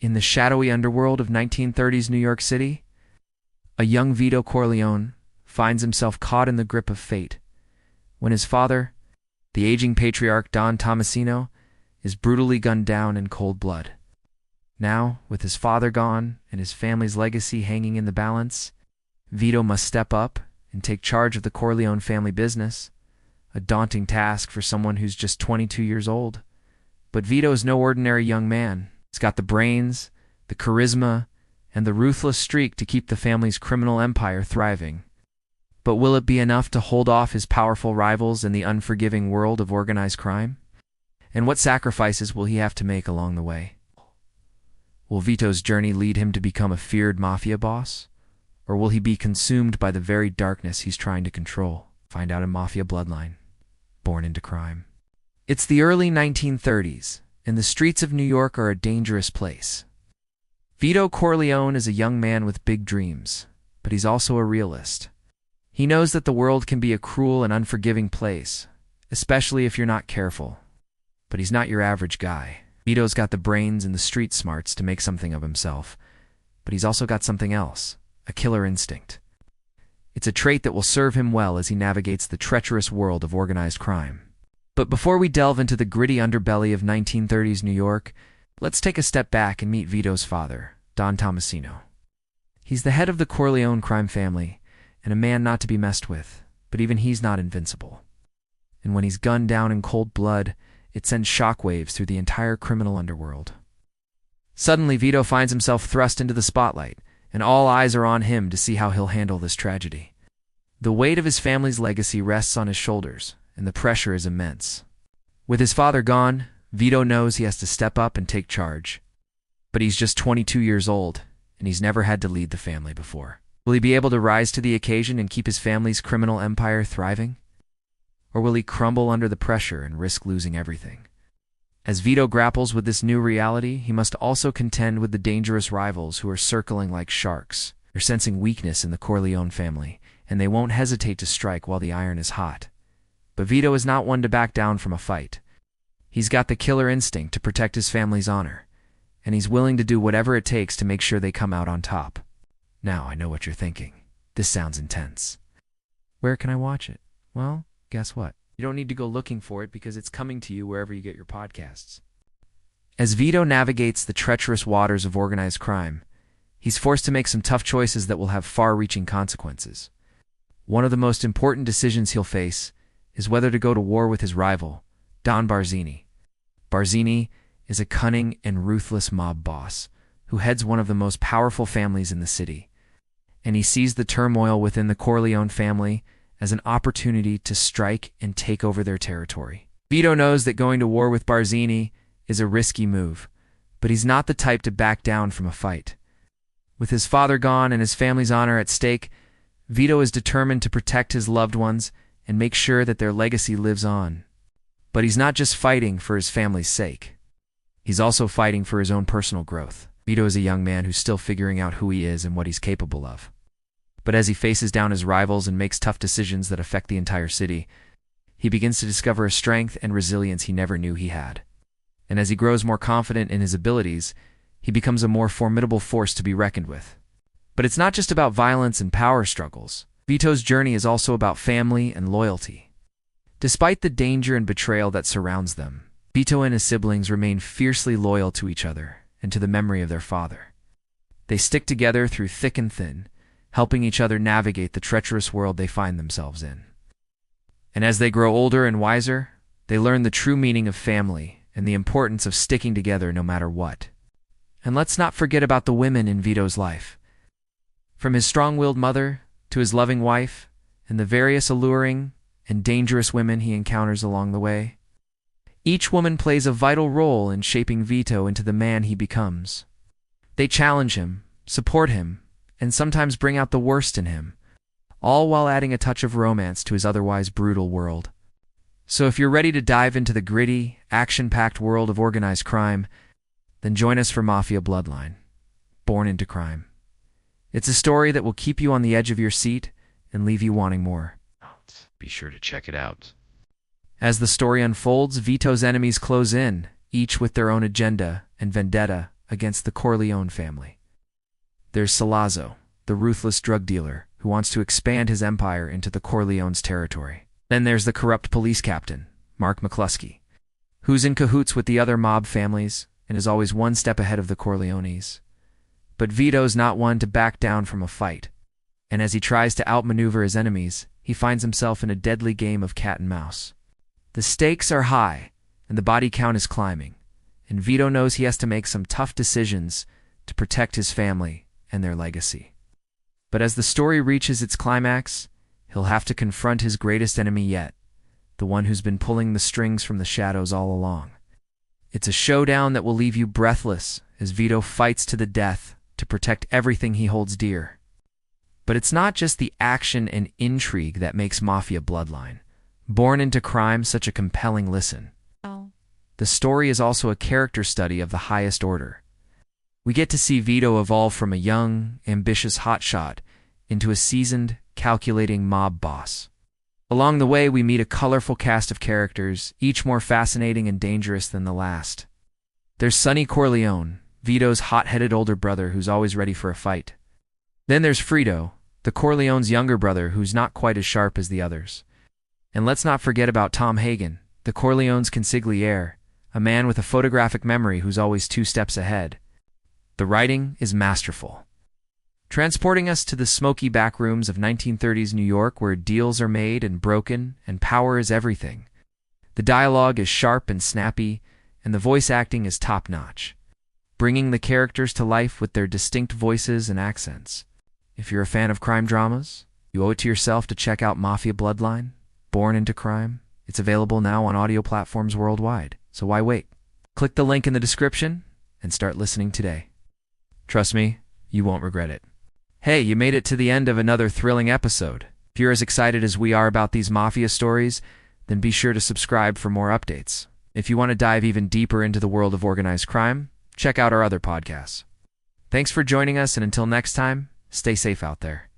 In the shadowy underworld of 1930s New York City, a young Vito Corleone finds himself caught in the grip of fate when his father, the aging patriarch Don Tomasino, is brutally gunned down in cold blood. Now, with his father gone and his family's legacy hanging in the balance, Vito must step up and take charge of the Corleone family business, a daunting task for someone who's just 22 years old. But Vito's no ordinary young man. He's got the brains, the charisma, and the ruthless streak to keep the family's criminal empire thriving. But will it be enough to hold off his powerful rivals in the unforgiving world of organized crime? And what sacrifices will he have to make along the way? Will Vito's journey lead him to become a feared mafia boss? Or will he be consumed by the very darkness he's trying to control? Find out in Mafia Bloodline, Born into Crime. It's the early 1930s, and the streets of New York are a dangerous place. Vito Corleone is a young man with big dreams, but he's also a realist. He knows that the world can be a cruel and unforgiving place, especially if you're not careful. But he's not your average guy. Vito's got the brains and the street smarts to make something of himself, but he's also got something else, a killer instinct. It's a trait that will serve him well as he navigates the treacherous world of organized crime. But before we delve into the gritty underbelly of 1930s New York, let's take a step back and meet Vito's father, Don Tomasino. He's the head of the Corleone crime family, and a man not to be messed with, but even he's not invincible. And when he's gunned down in cold blood, it sends shockwaves through the entire criminal underworld. Suddenly, Vito finds himself thrust into the spotlight, and all eyes are on him to see how he'll handle this tragedy. The weight of his family's legacy rests on his shoulders, and the pressure is immense. With his father gone, Vito knows he has to step up and take charge. But he's just 22 years old, and he's never had to lead the family before. Will he be able to rise to the occasion and keep his family's criminal empire thriving? Or will he crumble under the pressure and risk losing everything? As Vito grapples with this new reality, he must also contend with the dangerous rivals who are circling like sharks. They're sensing weakness in the Corleone family, and they won't hesitate to strike while the iron is hot. But Vito is not one to back down from a fight. He's got the killer instinct to protect his family's honor, and he's willing to do whatever it takes to make sure they come out on top. Now, I know what you're thinking. This sounds intense. Where can I watch it? Well, guess what? You don't need to go looking for it because it's coming to you wherever you get your podcasts. As Vito navigates the treacherous waters of organized crime, he's forced to make some tough choices that will have far-reaching consequences. One of the most important decisions he'll face is whether to go to war with his rival, Don Barzini. Barzini is a cunning and ruthless mob boss who heads one of the most powerful families in the city, and he sees the turmoil within the Corleone family as an opportunity to strike and take over their territory. Vito knows that going to war with Barzini is a risky move, but he's not the type to back down from a fight. With his father gone and his family's honor at stake, Vito is determined to protect his loved ones and make sure that their legacy lives on. But he's not just fighting for his family's sake. He's also fighting for his own personal growth. Vito is a young man who's still figuring out who he is and what he's capable of. But as he faces down his rivals and makes tough decisions that affect the entire city, he begins to discover a strength and resilience he never knew he had. And as he grows more confident in his abilities, he becomes a more formidable force to be reckoned with. But it's not just about violence and power struggles. Vito's journey is also about family and loyalty. Despite the danger and betrayal that surrounds them, Vito and his siblings remain fiercely loyal to each other and to the memory of their father. They stick together through thick and thin, helping each other navigate the treacherous world they find themselves in. And as they grow older and wiser, they learn the true meaning of family and the importance of sticking together no matter what. And let's not forget about the women in Vito's life. From his strong-willed mother to his loving wife and the various alluring and dangerous women he encounters along the way, each woman plays a vital role in shaping Vito into the man he becomes. They challenge him, support him, and sometimes bring out the worst in him, all while adding a touch of romance to his otherwise brutal world. So if you're ready to dive into the gritty, action-packed world of organized crime, then join us for Mafia Bloodline, Born into Crime. It's a story that will keep you on the edge of your seat and leave you wanting more. Be sure to check it out. As the story unfolds, Vito's enemies close in, each with their own agenda and vendetta against the Corleone family. There's Salazzo, the ruthless drug dealer who wants to expand his empire into the Corleone's territory. Then there's the corrupt police captain, Mark McCluskey, who's in cahoots with the other mob families and is always one step ahead of the Corleones. But Vito's not one to back down from a fight, and as he tries to outmaneuver his enemies, he finds himself in a deadly game of cat and mouse. The stakes are high, and the body count is climbing, and Vito knows he has to make some tough decisions to protect his family and their legacy. But as the story reaches its climax, he'll have to confront his greatest enemy yet, the one who's been pulling the strings from the shadows all along. It's a showdown that will leave you breathless as Vito fights to the death to protect everything he holds dear. But it's not just the action and intrigue that makes Mafia Bloodline, Born into Crime, such a compelling listen. The story is also a character study of the highest order. We get to see Vito evolve from a young, ambitious hotshot into a seasoned, calculating mob boss. Along the way, we meet a colorful cast of characters, each more fascinating and dangerous than the last. There's Sonny Corleone, Vito's hot-headed older brother who's always ready for a fight. Then there's Frito, the Corleone's younger brother who's not quite as sharp as the others. And let's not forget about Tom Hagen, the Corleone's consigliere, a man with a photographic memory who's always 2 steps ahead. The writing is masterful, transporting us to the smoky backrooms of 1930s New York where deals are made and broken and power is everything. The dialogue is sharp and snappy, and the voice acting is top-notch, bringing the characters to life with their distinct voices and accents. If you're a fan of crime dramas, you owe it to yourself to check out Mafia Bloodline, Born into Crime. It's available now on audio platforms worldwide, so why wait? Click the link in the description and start listening today. Trust me, you won't regret it. Hey, you made it to the end of another thrilling episode. If you're as excited as we are about these Mafia stories, then be sure to subscribe for more updates. If you want to dive even deeper into the world of organized crime, check out our other podcasts. Thanks for joining us, and until next time, stay safe out there.